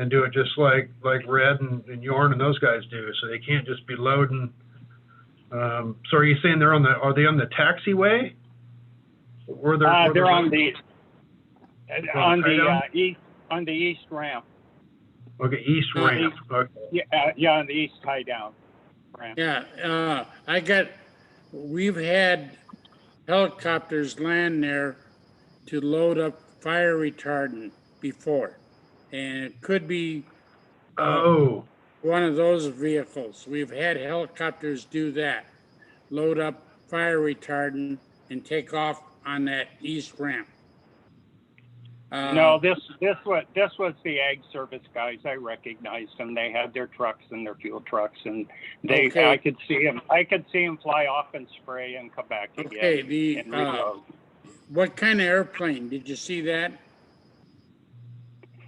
do it just like Red and Yorn and those guys do. So they can't just be loading. So are you saying are they on the taxiway? Or they're on the east ramp. Okay, east ramp. Okay. Yeah, on the east tie down ramp. Yeah, we've had helicopters land there to load up fire retardant before. And it could be one of those vehicles. We've had helicopters do that, load up fire retardant and take off on that east ramp. No, this was the Ag Service guys. I recognized them. They had their trucks and their fuel trucks, and I could see them fly off and spray and come back again. Okay, what kind of airplane? Did you see that?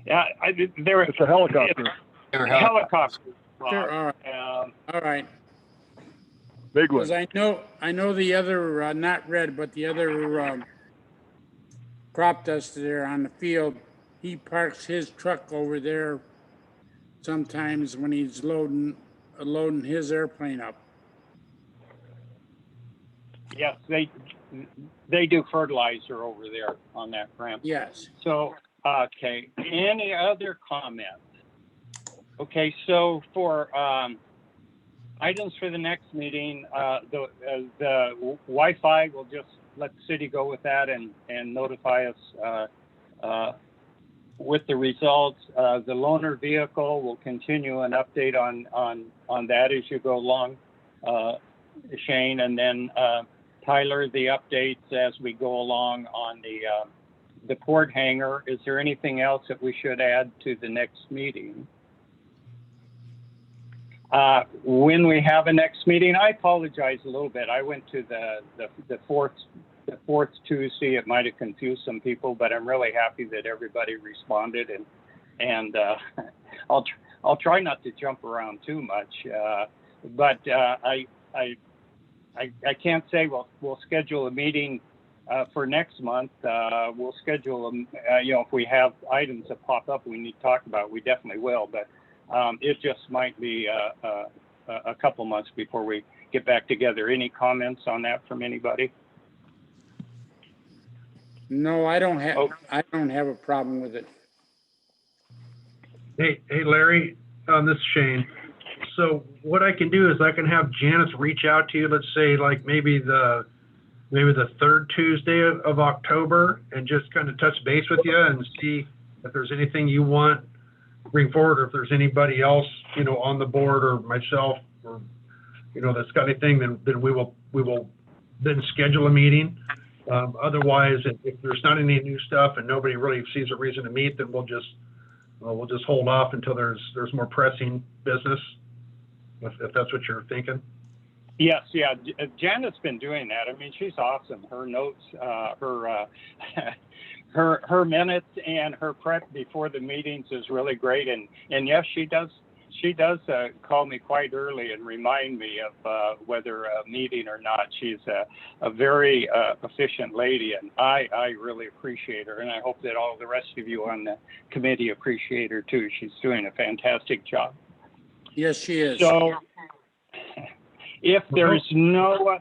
Yeah, It's a helicopter. Helicopter. Sure, all right. Big one. Because I know the other, not Red, but the other crop duster there on the field, he parks his truck over there sometimes when he's loading his airplane up. Yes, they do fertilizer over there on that ramp. Yes. So, okay, any other comments? Okay, so for items for the next meeting, the Wi-Fi, we'll just let the city go with that and notify us with the results. The loaner vehicle will continue an update on that as you go along, Shane, and then Tyler, the updates as we go along on the port hangar. Is there anything else that we should add to the next meeting? When we have a next meeting, I apologize a little bit. I went to the fourth Tuesday. It might have confused some people, but I'm really happy that everybody responded, and I'll try not to jump around too much. But I can't say we'll schedule a meeting for next month. We'll schedule if we have items that pop up we need to talk about, we definitely will. But it just might be a couple months before we get back together. Any comments on that from anybody? No, I don't have a problem with it. Hey, Larry, this is Shane. So what I can do is I can have Janice reach out to you, let's say like maybe the third Tuesday of October, and just kind of touch base with you and see if there's anything you want to bring forward, or if there's anybody else, on the board, or myself, or, that's got anything, then we will then schedule a meeting. Otherwise, if there's not any new stuff and nobody really sees a reason to meet, then we'll just hold off until there's more pressing business, if that's what you're thinking. Yes, yeah. Janet's been doing that. I mean, she's awesome. Her notes, her minutes, and her prep before the meetings is really great. And yes, she does call me quite early and remind me of whether a meeting or not. She's a very efficient lady, and I really appreciate her, and I hope that all the rest of you on the committee appreciate her too. She's doing a fantastic job. Yes, she is. So if there's no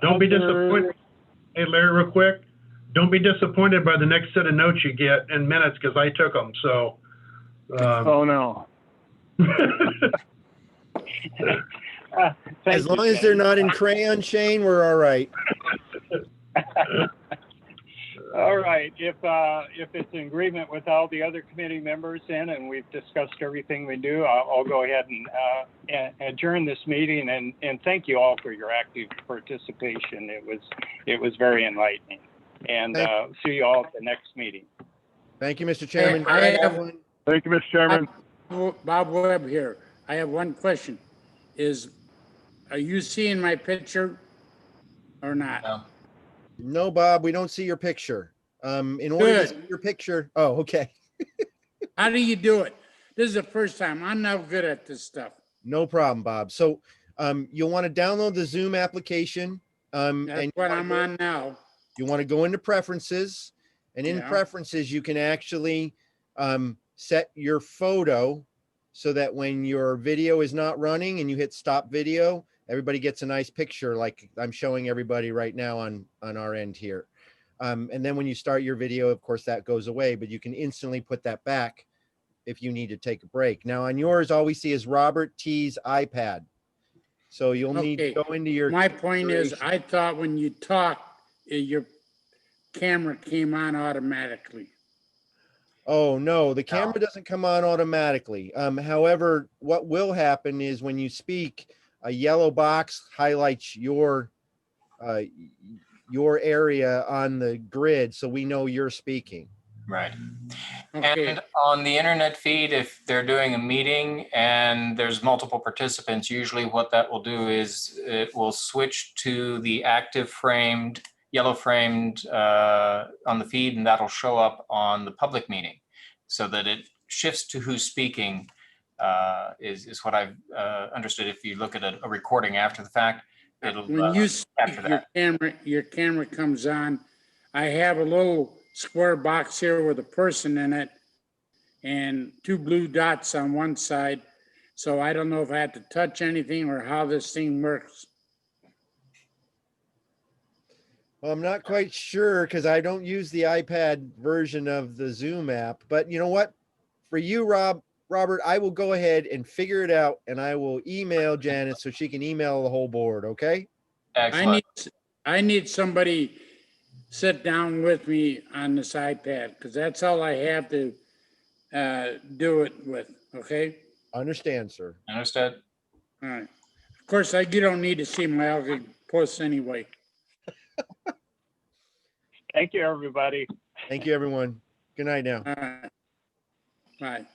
don't be disappointed. Hey, Larry, real quick, don't be disappointed by the next set of notes you get in minutes, because I took them. So oh no. As long as they're not in crayon, Shane, we're all right. All right. If it's in agreement with all the other committee members and we've discussed everything we do, I'll go ahead and adjourn this meeting. And thank you all for your active participation. It was very enlightening. And see you all at the next meeting. Thank you, Mr. Chairman. Thank you, Mr. Chairman. Bob Webb here. I have one question. Are you seeing my picture or not? No. No, Bob, we don't see your picture. In order to see your picture. Oh, okay. How do you do it? This is the first time. I'm not good at this stuff. No problem, Bob. So you'll want to download the Zoom application. That's what I'm on now. You want to go into preferences, and in preferences, you can actually set your photo so that when your video is not running and you hit stop video, everybody gets a nice picture like I'm showing everybody right now on our end here. And then when you start your video, of course, that goes away, but you can instantly put that back if you need to take a break. Now on yours, all we see is Robert T's iPad. So you'll need to go into your... My point is, I thought when you talk, your camera came on automatically. Oh, no, the camera doesn't come on automatically. However, what will happen is when you speak, a yellow box highlights your area on the grid, so we know you're speaking. Right. Okay. And on the internet feed, if they're doing a meeting and there's multiple participants, usually what that will do is it will switch to the active framed, yellow framed on the feed, and that'll show up on the public meeting so that it shifts to who's speaking is what I've understood. If you look at a recording after the fact, it'll when you speak, your camera comes on. I have a little square box here with a person in it and two blue dots on one side. So I don't know if I have to touch anything or how this thing works. Well, I'm not quite sure because I don't use the iPad version of the Zoom app, but you know what? For you, Rob, Robert, I will go ahead and figure it out, and I will email Janet so she can email the whole board, okay? Excellent. I need somebody sit down with me on this iPad, because that's all I have to do it with, okay? Understand, sir. Understood. All right. Of course, you don't need to see my ugly puss anyway. Thank you, everybody. Thank you, everyone. Good night now. All right. Bye.